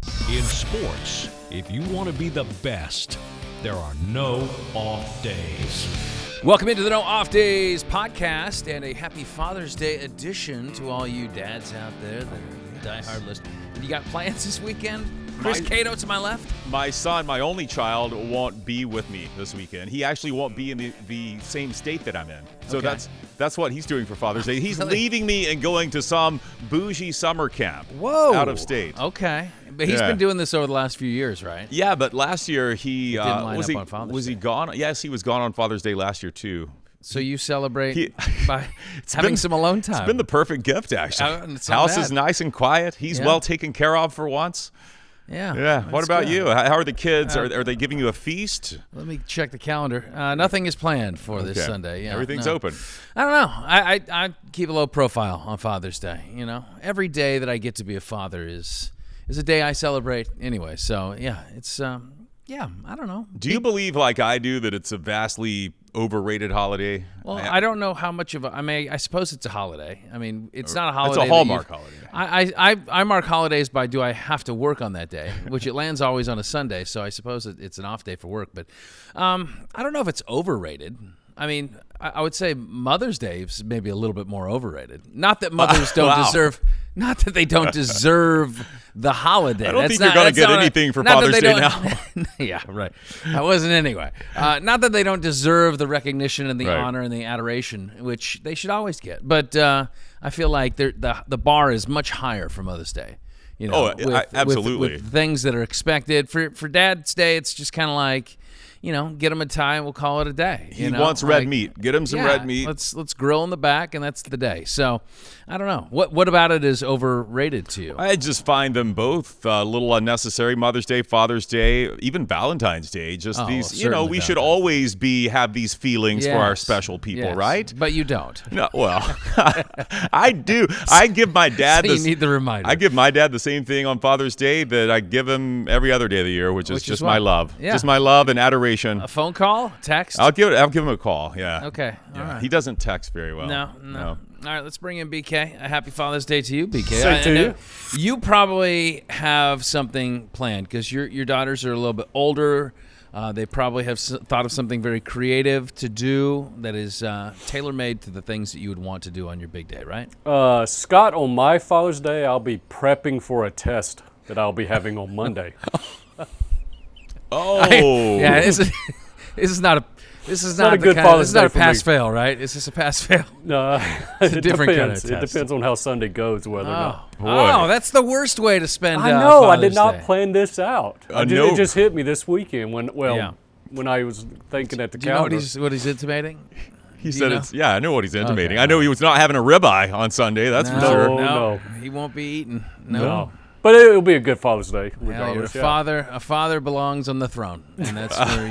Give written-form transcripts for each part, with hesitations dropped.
In sports, if you want to be the best, there are no off days. Welcome into the No Off Days podcast and a happy Father's Day edition to all you dads out there that are diehard listeners. You got plans this weekend? Chris Cato to my left? My son, my only child, won't be with me this weekend. He actually won't be in the same state that I'm in. So Okay. that's what he's doing for Father's Day. He's Really? leaving me and going to some bougie summer camp. Whoa. Out of state. Okay. But he's been doing this over the last few years, right? Yeah, but last year he didn't line up on Father's was he Day. gone? Yes, he was gone on Father's Day last year too. So you celebrate He- by having some alone time. It's been the perfect gift, actually. It's not House bad. is nice and quiet. He's well taken care of for once. Yeah. Yeah. What that's about good. you? How are the kids? Are they giving you a feast? Let me check the calendar. Nothing is planned for this Sunday. Yeah, Everything's no. open. I don't know. I keep a low profile on Father's Day. You know, every day that I get to be a father is a day I celebrate anyway. So yeah, it's I don't know. Do you believe, like I do, that it's a vastly overrated holiday? Well, I don't know how much of I suppose it's a holiday. I mean, it's not a holiday. It's a Hallmark holiday. I mark holidays by do I have to work on that day, which it lands always on a Sunday. So I suppose it's an off day for work. But I don't know if it's overrated. I mean, I would say Mother's Day is maybe a little bit more overrated. Not that mothers don't Wow. deserve. Not that they don't deserve the holiday. I don't think you're going to get anything for Father's Day now. Yeah, right. I wasn't anyway. Not that they don't deserve the recognition and the Right. honor and the adoration, which they should always get. But I feel like the bar is much higher for Mother's Day. You know, absolutely. with things that are expected. For Dad's Day, it's just kind of like, get him a tie and we'll call it a day. He wants red meat. Get him some red meat. Let's grill in the back, and that's the day. So I don't know. What about it is overrated to you? I just find them both a little unnecessary. Mother's Day, Father's Day, even Valentine's Day. Just these, certainly we should Valentine's. always have these feelings for our Yes. special people, Yes. right? But you don't. No, well, I do. I give my dad So you need the reminder. I give my dad the same thing on Father's Day that I give him every other day of the year, which is just what? my love. Yeah. Just my love and adoration. A phone call, text. I'll give him a call. Yeah. Okay. All Yeah. right. He doesn't text very well. No. All right, let's bring in BK. A happy Father's Day to you, BK. Same to I know you. You probably have something planned because your daughters are a little bit older. They probably have thought of something very creative to do that is tailor-made to the things that you would want to do on your big day, right? Scott, on my Father's Day, I'll be prepping for a test that I'll be having on Monday. Oh. Yeah, this is not a. This is not not a the good kind of, Father's This is not Day a for me. pass-fail, right? Is this a pass-fail? No, It's a different kind of depends. It test. depends on how Sunday goes, whether or not. Oh, that's the worst way to spend. I know. I Father's did not Day. plan this out. No. It just hit me this weekend when Yeah. I was thinking at the Do you know calendar. what he's intimating? He Do said you know? it's. Yeah, I know what he's intimating. Okay. I know he was not having a ribeye on Sunday. That's for sure. No. He won't be eating. No. But it'll be a good Father's Day, Hell, you're a regardless. yeah. father. A father belongs on the throne, and that's where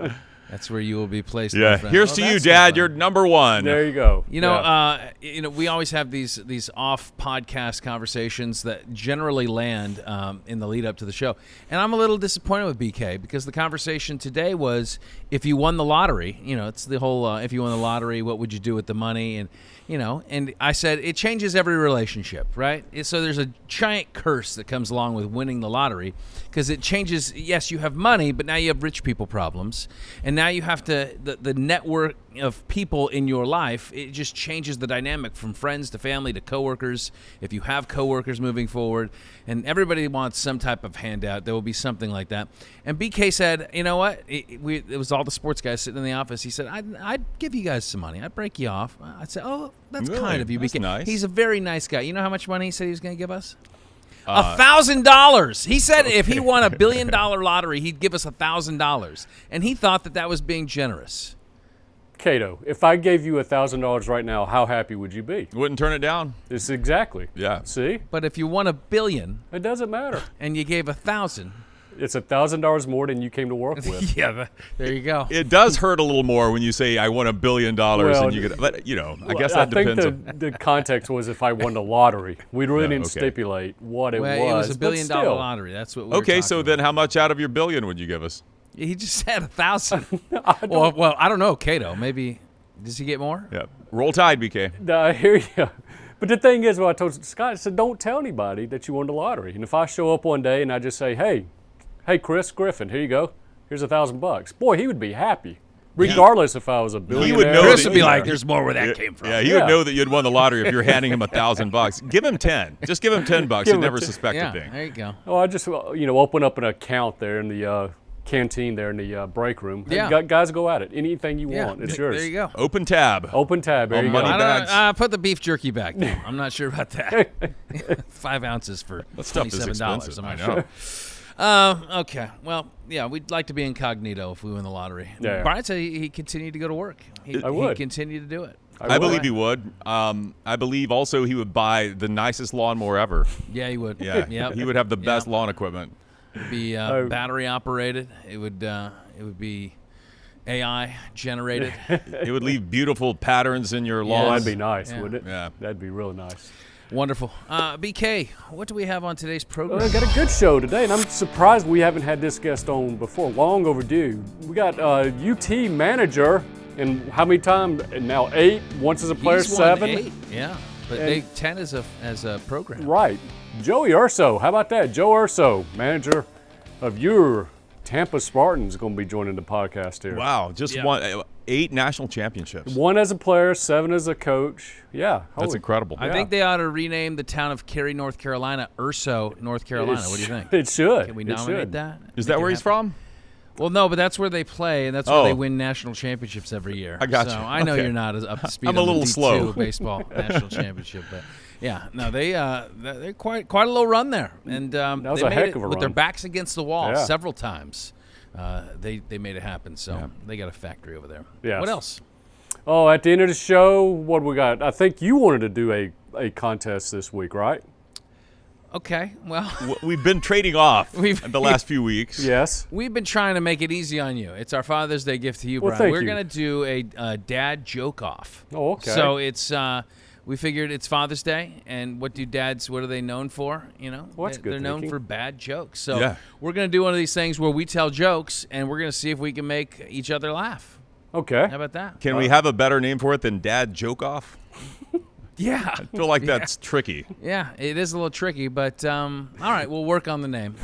you. That's where you will be placed. my Yeah. friend. Here's Well, to you, that's Dad. fun. You're number one. There you go. You know, we always have these off podcast conversations that generally land in the lead up to the show, and I'm a little disappointed with BK because the conversation today was if you won the lottery. It's the whole if you won the lottery, what would you do with the money? And I said it changes every relationship, right? So there's a giant curse that comes along with winning the lottery because it changes. Yes, you have money, but now you have rich people problems, and now you have to the network of people in your life. It just changes the dynamic from friends to family to coworkers. If you have coworkers moving forward, and everybody wants some type of handout, there will be something like that. And BK said, you know what? It was all the sports guys sitting in the office. He said, I'd give you guys some money. I'd break you off. I'd say, oh, that's Really? kind of you, That's BK. nice. He's a very nice guy. You know how much money he said he was going to give us? $1,000. He said if he won $1 billion lottery, he'd give us $1,000, and he thought that was being generous. Cato, if I gave you $1,000 right now, how happy would you be? Wouldn't turn it down. It's exactly. Yeah. See? But if you won $1 billion It doesn't matter. and you gave $1,000, It's $1,000 more than you came to work with. yeah, there you go. It does hurt a little more when you say I won $1 billion Well, and you get. But I guess that I depends. think the context was if I won the lottery. We really Yeah, didn't okay. stipulate what it Well, was. it was $1 but billion still. lottery. That's what we were Okay, talking so about. then how much out of your billion would you give us? He just said 1,000. Well, I don't know, Cato. Maybe does he get more? Yeah. Roll Tide, BK. No, I hear you. But the thing is, what I told Scott, I said, don't tell anybody that you won the lottery. And if I show up one day and I just say, hey, Chris Griffin, here you go. Here's $1,000. Boy, he would be happy, regardless if I was a billionaire. He would know Chris that would be you- like, "There's more where that came from." Yeah, he would know that you'd won the lottery if you're handing him $1,000. Give him 10. Just give him $10. Give He'd him never 10. suspect Yeah, a thing. there you go. Oh, I just, open up an account there in the canteen there in the break room. Hey, Yeah. guys, go at it. Anything you Yeah, want, it's yours. there you go. Open tab. Open tab. There Oh, you money go. back. I put the beef jerky back down. I'm not sure about that. 5 ounces for That stuff is $27. expensive. I'm I not know. sure. Okay. Well, yeah, we'd like to be incognito if we win the lottery. Yeah. Brian said he continued to go to work. He would. continue to do it. I believe he would. I believe also he would buy the nicest lawnmower ever. Yeah, he would. Yeah, Yep. he would have the best Yep. lawn equipment. It'd be battery operated. It would be AI generated. It would leave beautiful patterns in your Oh, lawn. that'd be nice, Yeah. wouldn't it? Yeah. That'd be really nice. Wonderful. BK, what do we have on today's program? Well, I got a good show today, and I'm surprised we haven't had this guest on before. Long overdue. We got UT manager, and how many times? Now 8. Once as a player, He's won 7. 8. Yeah, but they 10 as a program. Right. Joe Urso. How about that? Joe Urso, manager of your Tampa Spartans, going to be joining the podcast here. Wow, just Yeah. won 8 national championships. 1 as a player, 7 as a coach. Yeah. That's holy- incredible. I think they ought to rename the town of Cary, North Carolina, Urso, North Carolina. What do you think? It should. Can we It nominate should. that? Is Make that it where he's happen? from? Well, no, but that's where they play, and that's where Oh. they win national championships every year. I got so you. I know Okay. you're not as up to speed I'm a on the little D2 slow. baseball national championship, but yeah, no, they're quite a little run there, and was they a made heck it of a with their run. backs against the wall Yeah. several times. They made it happen, so they got a factory over there. Yes. What else? Oh, at the end of the show, what we got? I think you wanted to do a contest this week, right? Okay, well. We've been trading off We've- the last few weeks. Yes. We've been trying to make it easy on you. It's our Father's Day gift to you, Well, Brian. thank We're you. going to do a dad joke off. Oh, okay. So it's we figured it's Father's Day, and what are they known for? You know, Well, that's good they're known thinking. for bad jokes. So Yeah. we're going to do one of these things where we tell jokes, and we're going to see if we can make each other laugh. Okay. How about that? Can we have a better name for it than Dad Joke Off? Yeah. I feel like that's tricky. Yeah, it is a little tricky, but all right, we'll work on the name.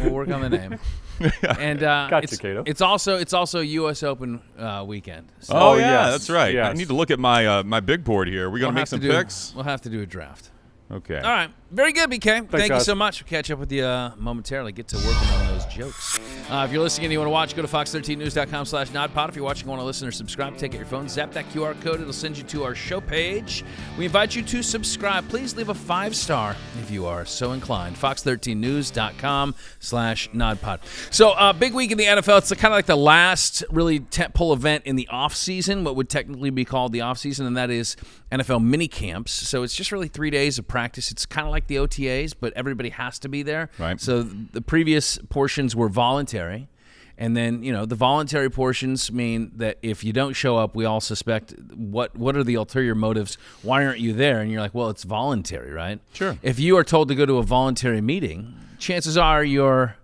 And Gotcha, Cato. it's also U.S. Open weekend. So Oh, Oh, yeah, yes, that's right. I yes. need to look at my my big board here. We're going to make some picks. We'll have to do a draft. Okay. All right. Very good, BK. Thank you guys. so much. We'll catch up with you momentarily. Get to working on those jokes. If you're listening and you want to watch, go to fox13news.com/nodpod. If you're watching and want to listen or subscribe, take out your phone, zap that QR code. It'll send you to our show page. We invite you to subscribe. Please leave a 5-star if you are so inclined. fox13news.com/nodpod. So, big week in the NFL. It's kind of like the last really tentpole event in the offseason, what would technically be called the offseason, and that is NFL mini camps. So it's just really 3 days of practice. It's kind of like the OTAs, but everybody has to be there. Right. So the previous portions were voluntary. And then, the voluntary portions mean that if you don't show up, we all suspect what are the ulterior motives? Why aren't you there? And you're like, well, it's voluntary, right? Sure. If you are told to go to a voluntary meeting, chances are you're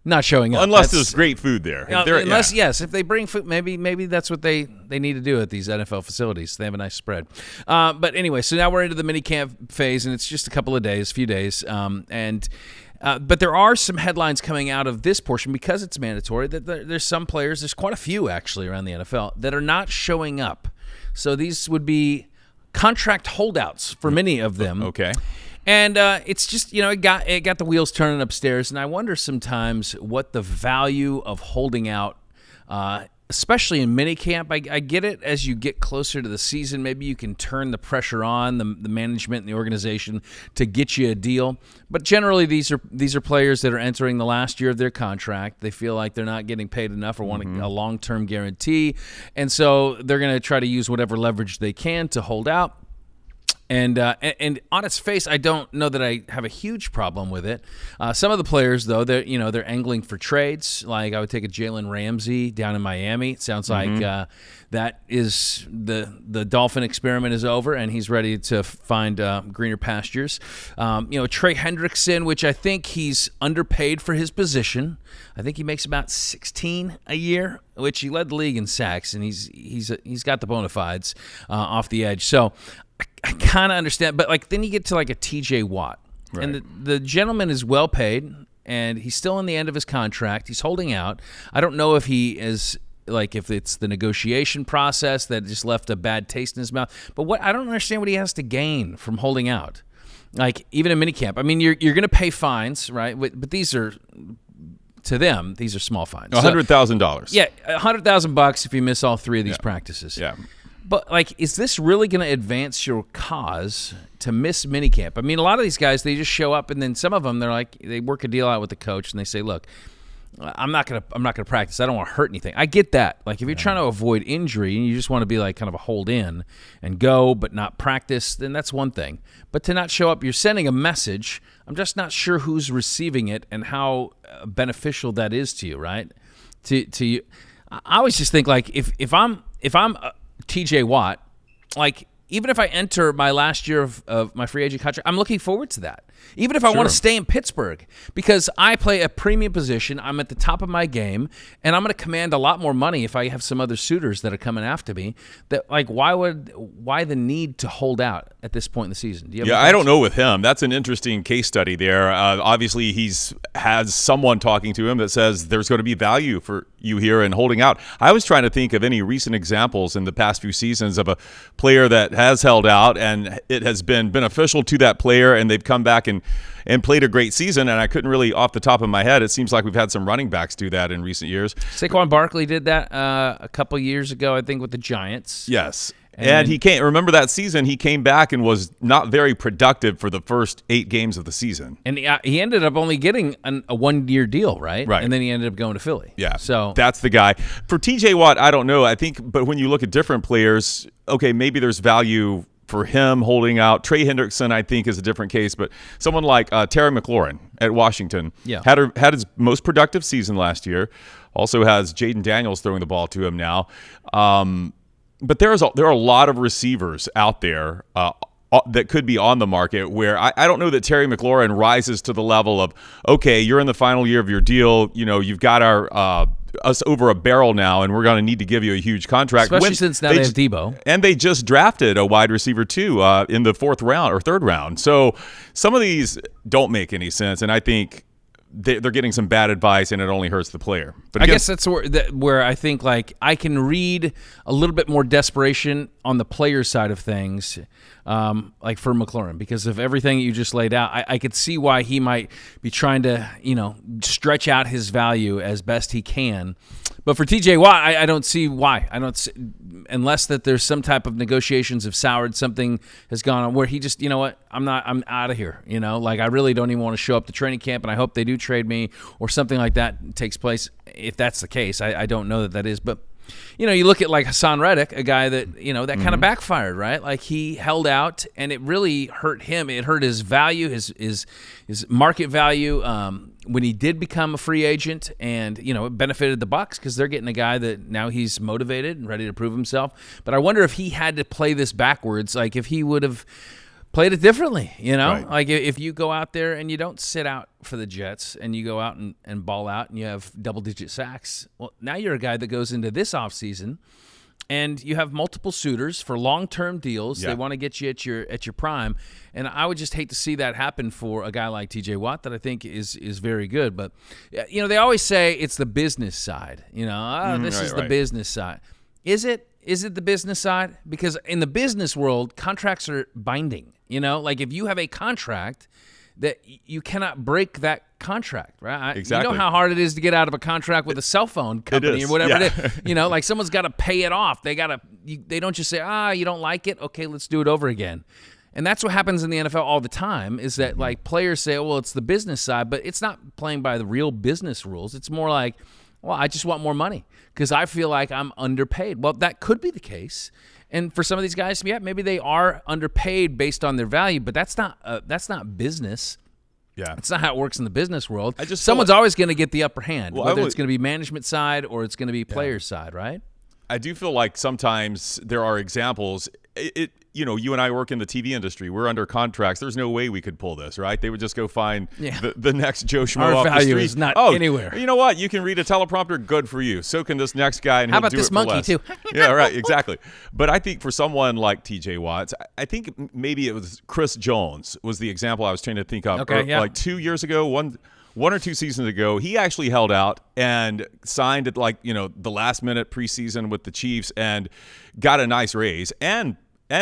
not showing up. Unless That's- there's great food there. If yes, if they bring food, maybe that's what they need to do at these NFL facilities. They have a nice spread. But anyway, so now we're into the mini camp phase, and it's just a few days. But there are some headlines coming out of this portion because it's mandatory that there's some players, there's quite a few actually around the NFL, that are not showing up. So these would be contract holdouts for many of them. Okay. And it's just, it got the wheels turning upstairs. And I wonder sometimes what the value of holding out, especially in minicamp. I get it as you get closer to the season. Maybe you can turn the pressure on the management and the organization to get you a deal. But generally, these are players that are entering the last year of their contract. They feel like they're not getting paid enough or want a long-term guarantee. And so they're going to try to use whatever leverage they can to hold out. And on its face, I don't know that I have a huge problem with it. Some of the players, though, they're angling for trades. Like I would take a Jalen Ramsey down in Miami. It sounds like that is the Dolphin experiment is over, and he's ready to find greener pastures. Trey Hendrickson, which I think he's underpaid for his position. I think he makes about $16 a year, which he led the league in sacks, and he's got the bona fides off the edge. So kind of understand, but like then you get to like a TJ Watt, Right. and the gentleman is well paid, and he's still in the end of his contract. He's holding out. I don't know if he is like if it's the negotiation process that just left a bad taste in his mouth. But I don't understand what he has to gain from holding out. Like even in minicamp, I mean, you're going to pay fines, right? But these are. To them, these are small fines. $100,000. Yeah, $100,000 if you miss all 3 of these practices. Yeah. But like, is this really going to advance your cause to miss minicamp? I mean, a lot of these guys, they just show up, and then some of them, they work a deal out with the coach, and they say, "Look, I'm not gonna practice. I don't want to hurt anything." I get that. Like, if you're trying to avoid injury and you just want to be like kind of a hold in and go, but not practice, then that's one thing. But to not show up, you're sending a message. I'm just not sure who's receiving it and how beneficial that is to you, right? To you, I always just think like if I'm TJ Watt, like even if I enter my last year of my free agent contract, I'm looking forward to that. Even if I want to stay in Pittsburgh, because I play a premium position, I'm at the top of my game, and I'm going to command a lot more money if I have some other suitors that are coming after me. That like, why the need to hold out at this point in the season? Do you have I don't know with him. That's an interesting case study there. Obviously, has someone talking to him that says there's going to be value for you here in holding out. I was trying to think of any recent examples in the past few seasons of a player that has held out and it has been beneficial to that player, and they've come back and played a great season, and I couldn't really, off the top of my head, it seems like we've had some running backs do that in recent years. Saquon Barkley did that a couple years ago, I think, with the Giants. Yes. And he came. Remember that season? He came back and was not very productive for the first 8 games of the season. And he ended up only getting a 1-year deal, right? Right. And then he ended up going to Philly. Yeah. So that's the guy. For TJ Watt, I don't know. I think, but when you look at different players, okay, maybe there's value for him holding out. Trey Hendrickson, I think, is a different case. But someone like Terry McLaurin at Washington had his most productive season last year. Also has Jaden Daniels throwing the ball to him now. But there are a lot of receivers out there that could be on the market where I don't know that Terry McLaurin rises to the level of, okay, you're in the final year of your deal. You know, you've got us over a barrel now, and we're going to need to give you a huge contract. Especially since now they have Debo. And they just drafted a wide receiver, too, in the 4th round or 3rd round. So some of these don't make any sense, and I think they're getting some bad advice, and it only hurts the player. But I guess that's where I think like I can read a little bit more desperation on the player side of things, like for McLaurin, because of everything you just laid out. I could see why he might be trying to stretch out his value as best he can. But for TJ Watt, I don't see why. I don't see, unless that there's some type of negotiations have soured, something has gone on where he just, I'm out of here. Like I really don't even want to show up to training camp, and I hope they do trade me or something like that takes place. If that's the case, I don't know that is, but you look at like Hassan Reddick, a guy that that kind of backfired, right? Like he held out, and it really hurt him. It hurt his value, his market value. When he did become a free agent, and it benefited the Bucs because they're getting a guy that now he's motivated and ready to prove himself. But I wonder if he had to play this backwards, like if he would have played it differently, right. Like if you go out there and you don't sit out for the Jets and you go out and ball out and you have double-digit sacks, well, now you're a guy that goes into this offseason and you have multiple suitors for long-term deals. Yeah. They want to get you at your prime, and I would just hate to see that happen for a guy like TJ Watt that I think is very good. But they always say it's the business side. This is the business side. Is it? Is it the business side? Because in the business world, contracts are binding. Like if you have a contract, that you cannot break that contract, right? Exactly. You know how hard it is to get out of a contract with a cell phone company or whatever it is. Like someone's got to pay it off. They don't just say, you don't like it? Okay, let's do it over again. And that's what happens in the NFL all the time, is that like players say, well, it's the business side, but it's not playing by the real business rules. It's more like, well, I just want more money because I feel like I'm underpaid. Well, that could be the case. And for some of these guys, maybe they are underpaid based on their value, but that's not business. Yeah, it's not how it works in the business world. Someone's always going to get the upper hand, whether it's going to be management side or it's going to be player side, right? I do feel like sometimes there are examples. you and I work in the TV industry. We're under contracts. There's no way we could pull this, right? They would just go find the next Joe Schmo Our off the value street. is not anywhere. You know what? You can read a teleprompter. Good for you. So can this next guy. And How he'll about do this it for monkey, less. too? Yeah, right. Exactly. But I think for someone like TJ Watt, I think maybe it was Chris Jones was the example I was trying to think of. Okay, yeah. Like 2 years ago, one or two seasons ago, he actually held out and signed at the last minute preseason with the Chiefs and got a nice raise and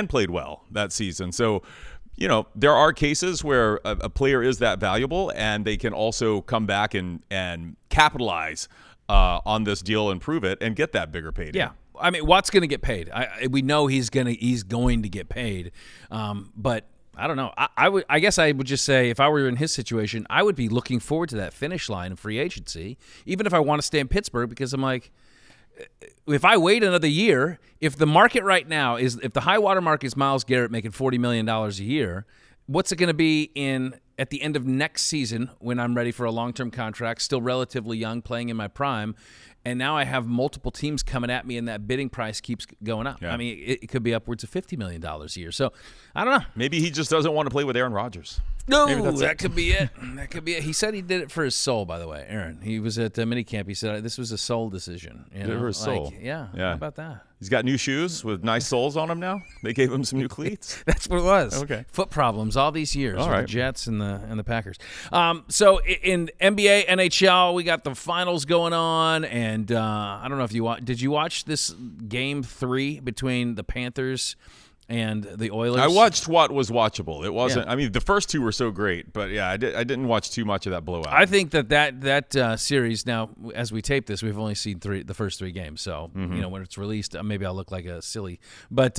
played well that season. So, there are cases where a player is that valuable and they can also come back and capitalize on this deal and prove it and get that bigger payday. Yeah. I mean, Watt's going to get paid. We know he's going to get paid. But I don't know. I guess I would just say if I were in his situation, I would be looking forward to that finish line of free agency, even if I want to stay in Pittsburgh, because I'm like, if I wait another year, if the market right now is, if the high water mark is Myles Garrett making $40 million a year, what's it going to be at the end of next season when I'm ready for a long-term contract, still relatively young, playing in my prime, and now I have multiple teams coming at me and that bidding price keeps going up. Yeah. I mean, it could be upwards of $50 million a year. So, I don't know. Maybe he just doesn't want to play with Aaron Rodgers. No, Maybe that's that could be it. That could be it. He said he did it for his soul, by the way, Aaron. He was at minicamp. He said this was a soul decision. Did it for his soul. Yeah. How about that? He's got new shoes with nice soles on them now. They gave him some new cleats. That's what it was. Okay. Foot problems all these years All with right. the Jets and the Packers. So in NBA, NHL, we got the finals going on, and I don't know if you did you watch this Game 3 between the Panthers and the Oilers? I watched what was watchable. It wasn't. Yeah. I mean, the first two were so great, but yeah, I didn't watch too much of that blowout. I think that series, now as we tape this, we've only seen the first three games. So when it's released, maybe I'll look like a silly. But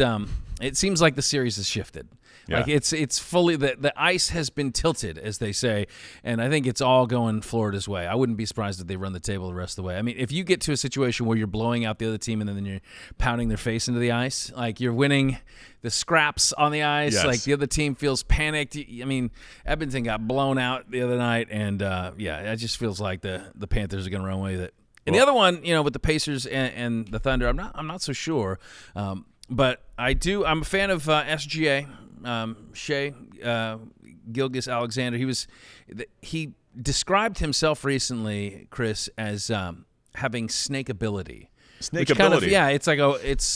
it seems like the series has shifted. Yeah. Like it's fully the ice has been tilted, as they say, and I think it's all going Florida's way. I wouldn't be surprised if they run the table the rest of the way. I mean, if you get to a situation where you're blowing out the other team and then you're pounding their face into the ice, like you're winning the scraps on the ice, Yes. like the other team feels panicked. I mean, Edmonton got blown out the other night, and it just feels like the Panthers are going to run away with it. And the other one, with the Pacers and the Thunder, I'm not so sure, but I'm a fan of SGA. Shea Gilgeous-Alexander. He described himself recently, Chris, as having snake ability. Snake Which kind of, ability. yeah, it's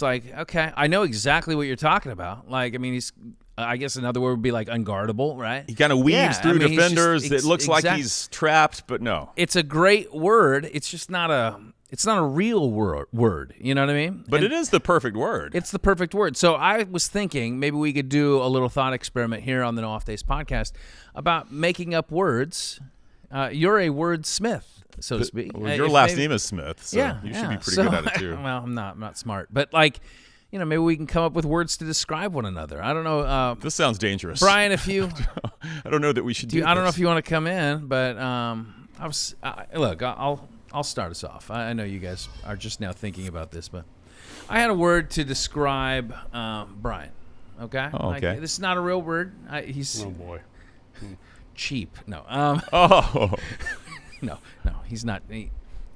like okay, I know exactly what you're talking about. Like, I mean, he's, I guess another word would be like unguardable, right? He kind of weaves through defenders. It looks like he's trapped, but no. It's a great word. It's just not a. It's not a real word. You know what I mean? But it is the perfect word. It's the perfect word. So I was thinking maybe we could do a little thought experiment here on the No Off Days podcast about making up words. You're a wordsmith, so to speak. Well, your last name is Smith, so you should be pretty good at it too. Well, I'm not smart, but maybe we can come up with words to describe one another. I don't know. This sounds dangerous. Brian, if you, I don't know that we should do I don't know this. if you want to come in, but look, I'll start us off. I know you guys are just now thinking about this, but I had a word to describe Brian. Okay. Oh, okay. This is not a real word. He's Oh boy. cheap. No. No, he's not.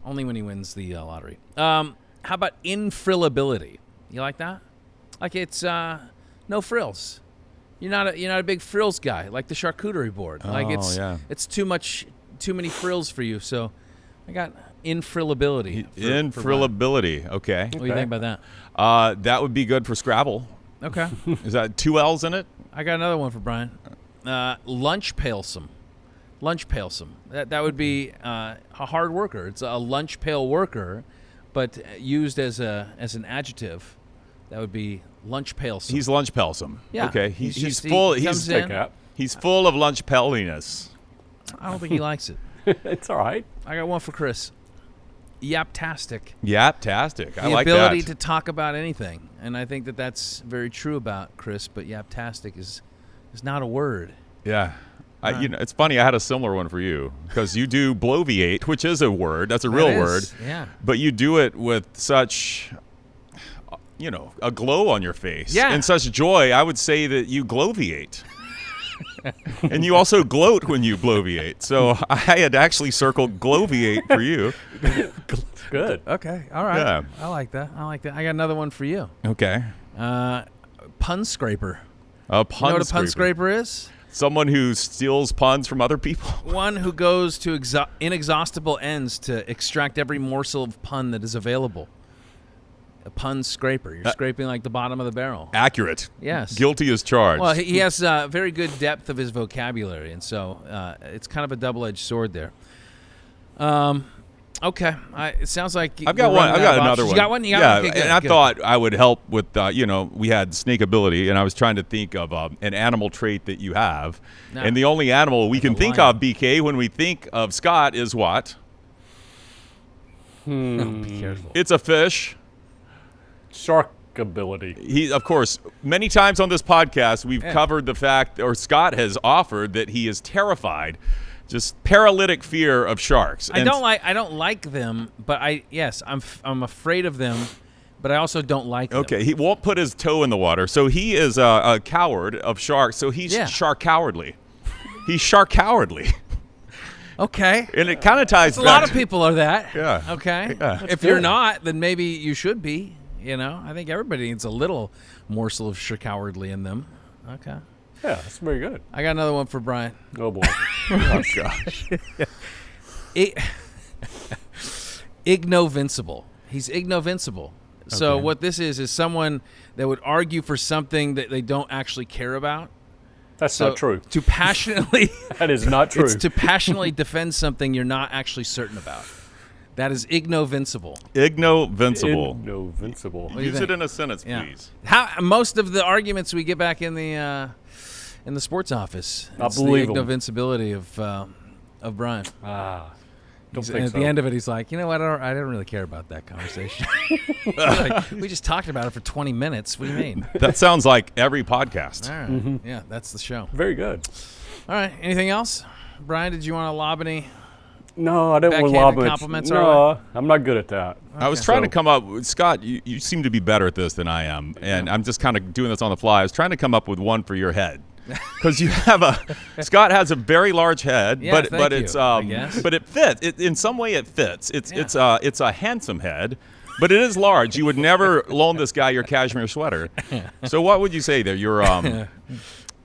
Only when he wins the lottery. How about infrillability? You like that? Like it's no frills. You're not a big frills guy, like the charcuterie board. Like it's too many frills for you. So I got infrillability. Infrillability. Okay. What do you think about that? That would be good for Scrabble. Okay. Is that 2 L's in it? I got another one for Brian. Lunch pailsome. Lunch pailsome. That would be a hard worker. It's a lunch pail worker, but used as an adjective. That would be lunch pailsome. He's lunch pelsome. Yeah. Okay. He's He's just- full. he comes He's in. he's full of lunch pelliness. I don't think he likes it. It's all right. I got one for Chris. Yaptastic. Yaptastic. I The like ability that. to talk about anything, and I think that's very true about Chris. But yaptastic is not a word. Yeah. It's funny. I had a similar one for you because you do bloviate, which is a word. That's a real word. Yeah. But you do it with such, a glow on your face. Yeah. And such joy. I would say that you gloviate. And you also gloat when you bloviate. So I had actually circled gloviate for you. Good. Okay. All right. Yeah. I like that. I got another one for you. Okay. pun scraper. A pun You know what a scraper. pun scraper is? Someone who steals puns from other people. One who goes to inexhaustible ends to extract every morsel of pun that is available. A pun scraper. You're scraping like the bottom of the barrel. Accurate. Yes. Guilty as charged. Well, he has very good depth of his vocabulary, and so it's kind of a double-edged sword there. Okay. It sounds like I've got one. I've got another one. You got one? You got yeah, one? Okay, good, and I good. thought I would help with, we had snake ability, and I was trying to think of an animal trait that you have. No. And the only animal we can think lion. of, BK, when we think of Scott is what? Be careful. It's a fish. Shark ability. He, of course, many times on this podcast, we've covered the fact, or Scott has offered that he is terrified, just paralytic fear of sharks. I don't like them, but I'm afraid of them, but I also don't like them. Okay, he won't put his toe in the water, so he is a coward of sharks. So he's shark cowardly. He's shark cowardly. Okay. And it kind of ties A back lot of to- people are that. Yeah. Okay. Yeah. If you're not, then maybe you should be. You know, I think everybody needs a little morsel of cowardly in them. Okay. Yeah, that's very good. I got another one for Brian. Oh boy. Oh, gosh. Ignovincible. He's ignovincible. So what this is someone that would argue for something that they don't actually care about. That's not true. To passionately That is not true. It's to passionately defend something you're not actually certain about. That is ignovincible. Ignovincible. Invincible. you Use think? it in a sentence, Yeah. please. How most of the arguments we get back in the sports office. I It's believe the 'em. ignovincibility of Brian. Don't And think at so. the end of it, he's like, you know what? I don't really care about that conversation. Like, we just talked about it for 20 minutes. What do you mean? That sounds like every podcast. All right. Yeah, that's the show. Very good. All right. Anything else? Brian, did you want to lob any? No, I didn't want to Backhanded lob it. compliments our No, I'm not good at that. I was trying to come up with, Scott, you seem to be better at this than I am, and I'm just kind of doing this on the fly. I was trying to come up with one for your head. Because you have Scott has a very large head, Yeah, but thank it's you, I guess. but it fits. In some way it fits. It's a handsome head, but it is large. You would never loan this guy your cashmere sweater. So what would you say there? You're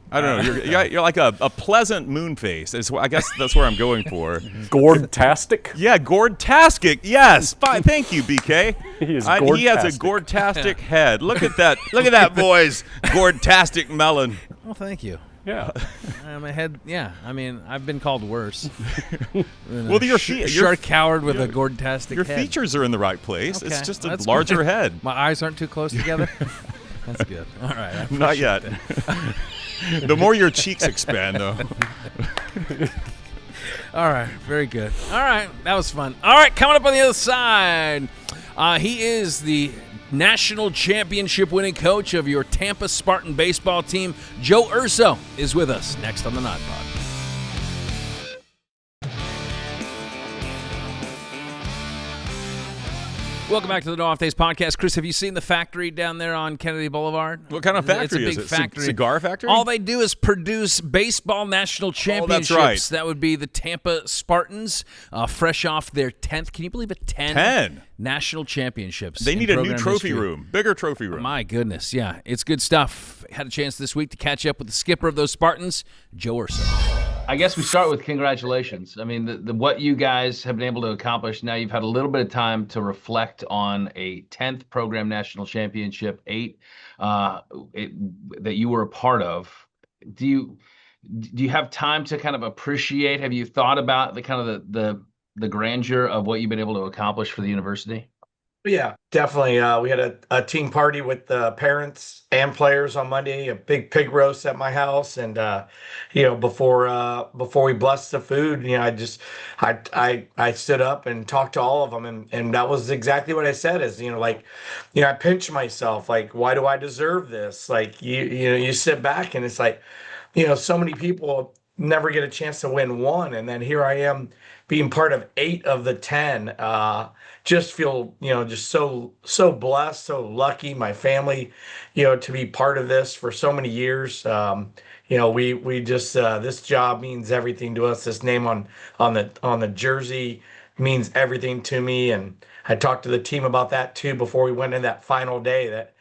I don't know. You're like a pleasant moon face. I guess that's where I'm going for. Gourd-tastic? Yeah, gourd-tastic. Yes. Fine. Thank you, BK. He is He has a gourd-tastic. gourd-tastic head. Look at that. Look at that, boys. Gourd-tastic melon. Well, thank you. Yeah. My head. Yeah. I mean, I've been called worse. Well, your Shark coward with a gourd-tastic Your head. features are in the right place. Okay, It's just a that's larger good. head. My eyes aren't too close together. That's good. All right. I Not yet. The more your cheeks expand, though. All right, very good. All right, that was fun. All right, coming up on the other side, he is the national championship winning coach of your Tampa Spartan baseball team. Joe Urso is with us next on the Nod Pod. Welcome back to the No Off Days podcast. Chris, have you seen the factory down there on Kennedy Boulevard? What kind of factory It's a big is it? factory. Cigar factory? All they do is produce baseball national championships. right. That would be the Tampa Spartans, fresh off their 10th. Can you believe it? 10 national championships. They in need a new program trophy history. room. Bigger trophy room. My goodness, yeah. It's good stuff. Had a chance this week to catch up with the skipper of those Spartans, Joe Urso. I guess we start with congratulations. I mean, the what you guys have been able to accomplish. Now you've had a little bit of time to reflect on a 10th program national championship, 8 that you were a part of. Do you have time to kind of appreciate? Have you thought about the kind of the grandeur of what you've been able to accomplish for the university? Yeah, definitely. We had a team party with the parents and players on Monday, a big pig roast at my house. And, before we blessed the food, I stood up and talked to all of them. And that was exactly what I said is, I pinch myself, like, why do I deserve this? Like, you sit back and it's like, so many people never get a chance to win one. And then here I am being part of 8 of the 10. Just feel, just so blessed, so lucky, my family, to be part of this for so many years. We just, this job means everything to us. This name on the jersey means everything to me. And I talked to the team about that too, before we went in that final day that,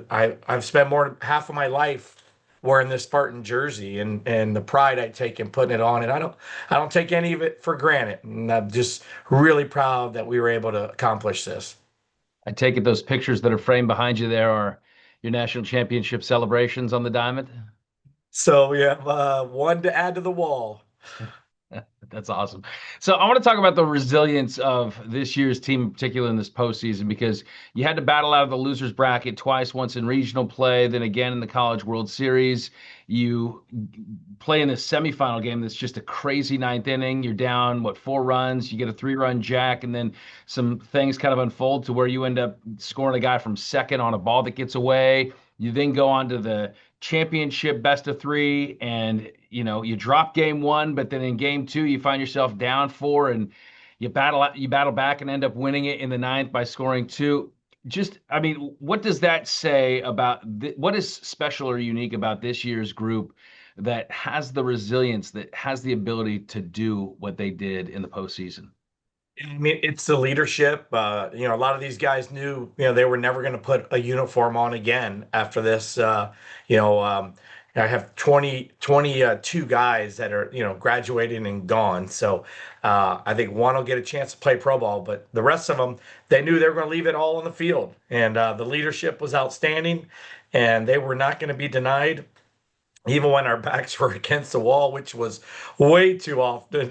I've spent more than half of my life wearing this Spartan jersey, and the pride I take in putting it on, and I don't take any of it for granted. And I'm just really proud that we were able to accomplish this. I take it those pictures that are framed behind you there are your national championship celebrations on the diamond. So we have one to add to the wall. That's awesome. So I want to talk about the resilience of this year's team, in particular in this postseason, because you had to battle out of the losers bracket twice, once in regional play, then again in the College World Series. You play in this semifinal game that's just a crazy ninth inning. You're down, 4 runs. You get a 3-run jack, and then some things kind of unfold to where you end up scoring a guy from second on a ball that gets away. You then go on to the championship best of 3, and you drop game 1, but then in game 2 you find yourself down 4, and you battle back and end up winning it in the 9th by scoring 2. What does that say about what is special or unique about this year's group that has the resilience, that has the ability to do what they did in the postseason? I mean, it's the leadership. A lot of these guys knew, they were never going to put a uniform on again after this. I have 22 guys that are, graduating and gone. So I think one will get a chance to play pro ball, but the rest of them, they knew they were going to leave it all on the field. And the leadership was outstanding, and they were not going to be denied, even when our backs were against the wall, which was way too often,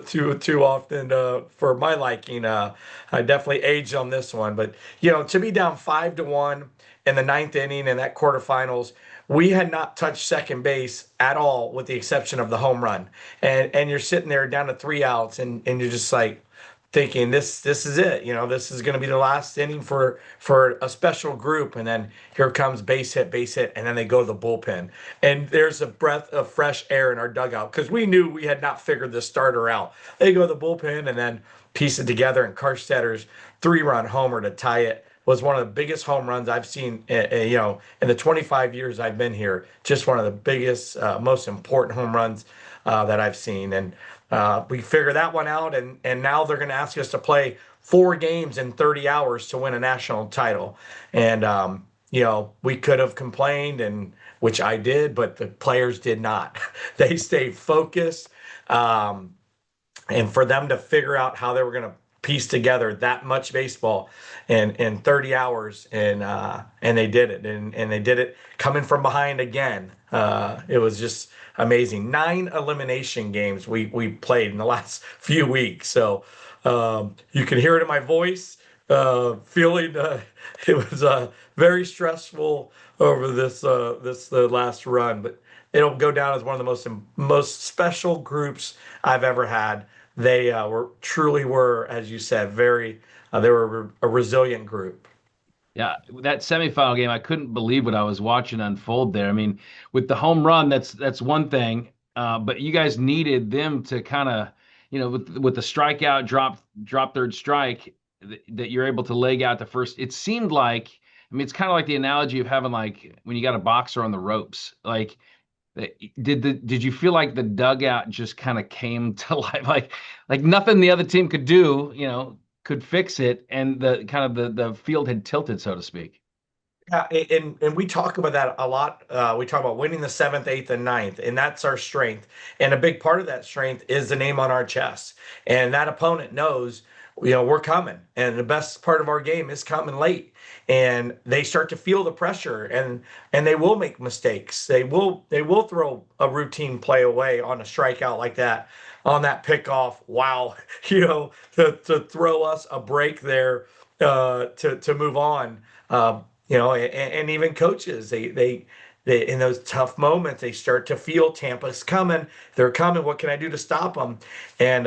too often for my liking. I definitely aged on this one, but to be down 5-1 in the 9th inning in that quarterfinals, we had not touched second base at all, with the exception of the home run. And you're sitting there down to 3 outs, and you're just like thinking, this is it. This is going to be the last inning for a special group. And then here comes base hit, and then they go to the bullpen. And there's a breath of fresh air in our dugout, because we knew we had not figured the starter out. They go to the bullpen and then piece it together, and Karstetter's 3-run homer to tie it was one of the biggest home runs I've seen, in the 25 years I've been here. Just one of the biggest, most important home runs that I've seen. And we figured that one out, and now they're going to ask us to play 4 games in 30 hours to win a national title. And, we could have complained, and which I did, but the players did not. They stayed focused. And for them to figure out how they were going to piece together that much baseball in 30 hours, and they did it, and they did it coming from behind again. It was just amazing. 9 elimination games we played in the last few weeks, so you can hear it in my voice, feeling it was very stressful over this last run, but it'll go down as one of the most special groups I've ever had. They truly were, as you said, they were a resilient group. Yeah, that semifinal game, I couldn't believe what I was watching unfold there. I mean, with the home run, that's one thing, but you guys needed them to kind of, with the strikeout, drop third strike, that you're able to leg out the first. It seemed like, it's kind of like the analogy of having, like, when you got a boxer on the ropes. Like, did you feel like the dugout just kind of came to life, like nothing the other team could do, could fix it, and the field had tilted, so to speak? Yeah, and we talk about that a lot. We talk about winning the 7th, 8th, and 9th, and that's our strength. And a big part of that strength is the name on our chest. And that opponent knows, we're coming. And the best part of our game is coming late. And they start to feel the pressure, and they will make mistakes. They will throw a routine play away on a strikeout like that, on that pickoff. Wow, to throw us a break there, to move on. And even coaches, they in those tough moments, they start to feel Tampa's coming. They're coming. What can I do to stop them? And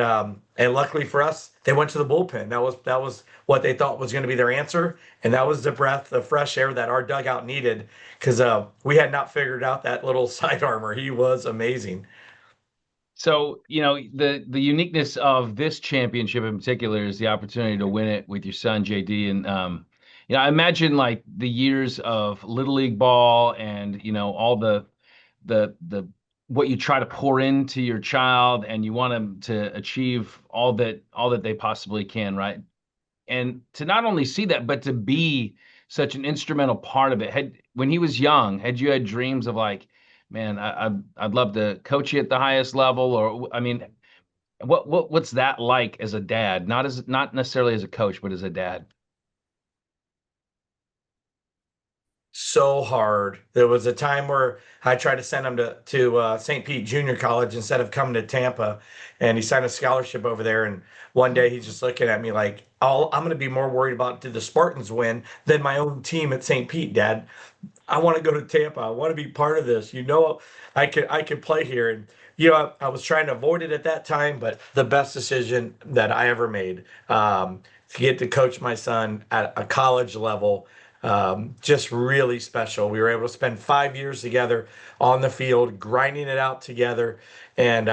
luckily for us, they went to the bullpen. That was what they thought was going to be their answer, and that was the breath of fresh air that our dugout needed, because we had not figured out that little side armor. He was amazing. So, the uniqueness of this championship in particular is the opportunity to win it with your son, JD. And, I imagine, like, the years of Little League ball and, all the what you try to pour into your child, and you want them to achieve all that they possibly can, right? And to not only see that, but to be such an instrumental part of it. When he was young, had you had dreams of like, man, I'd love to coach you at the highest level, or I mean, what's that like as a dad? Not necessarily as a coach, but as a dad. So hard. There was a time where I tried to send him to St. Pete Junior College instead of coming to Tampa, and he signed a scholarship over there. And one day he's just looking at me like, I'm going to be more worried about did the Spartans win than my own team at St. Pete, Dad. I want to go to Tampa. I want to be part of this. I could play here. And I was trying to avoid it at that time, but the best decision that I ever made, to get to coach my son at a college level, just really special. We were able to spend 5 years together on the field, grinding it out together, and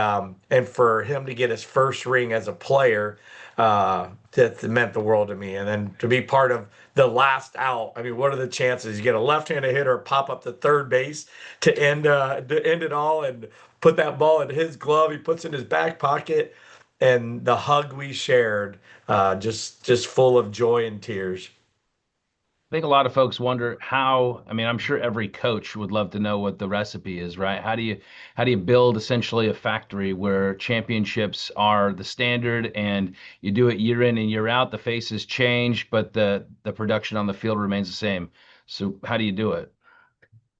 for him to get his first ring as a player, that meant the world to me. And then to be part of the last out. I mean, what are the chances? You get a left-handed hitter pop up to third base to end it all, and put that ball in his glove. He puts it in his back pocket, and the hug we shared, just full of joy and tears. I think a lot of folks wonder how, I mean, I'm sure every coach would love to know what the recipe is, right? How do you build essentially a factory where championships are the standard and you do it year in and year out, the faces change, but the production on the field remains the same. So how do you do it?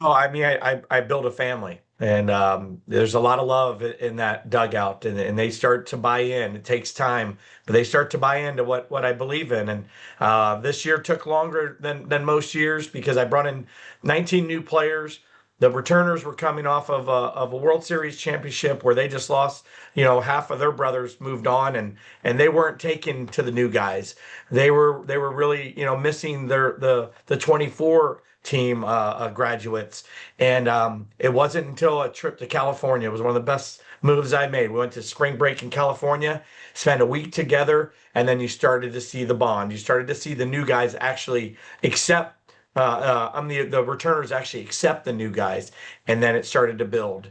Oh, I mean, I build a family, and there's a lot of love in that dugout, and they start to buy in. It takes time, but they start to buy into what I believe in. And this year took longer than most years because I brought in 19 new players. The returners were coming off of a World Series championship where they just lost, half of their brothers moved on, and they weren't taken to the new guys. They were really, missing the 24 team graduates. And it wasn't until a trip to California. It was one of the best moves I made. We went to spring break in California, spent a week together, and then you started to see the bond. You started to see the new guys actually accept. The returners actually accept the new guys, and then it started to build.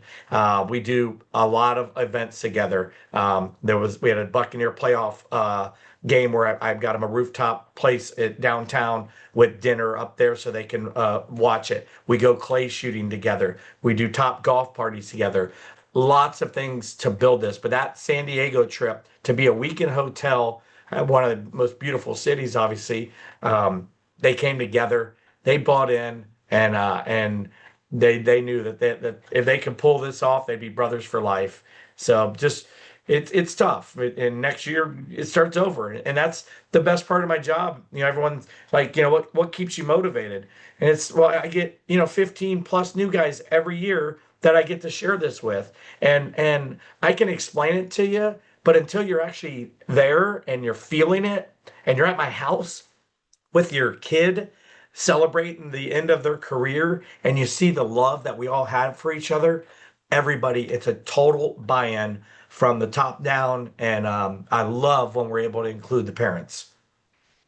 We do a lot of events together. We had a Buccaneer playoff game where I've got them a rooftop place at downtown with dinner up there so they can watch it. We go clay shooting together. We do top golf parties together. Lots of things to build this. But that San Diego trip, to be a week in a hotel, one of the most beautiful cities, obviously, they came together. They bought in, and they knew that if they could pull this off, they'd be brothers for life. So just it's tough. And next year it starts over, and that's the best part of my job. Everyone's like, what keeps you motivated? And it's, well, I get 15 plus new guys every year that I get to share this with, and I can explain it to you, but until you're actually there and you're feeling it, and you're at my house with your kid celebrating the end of their career, and you see the love that we all have for each other, everybody, it's a total buy-in from the top down. And I love when we're able to include the parents.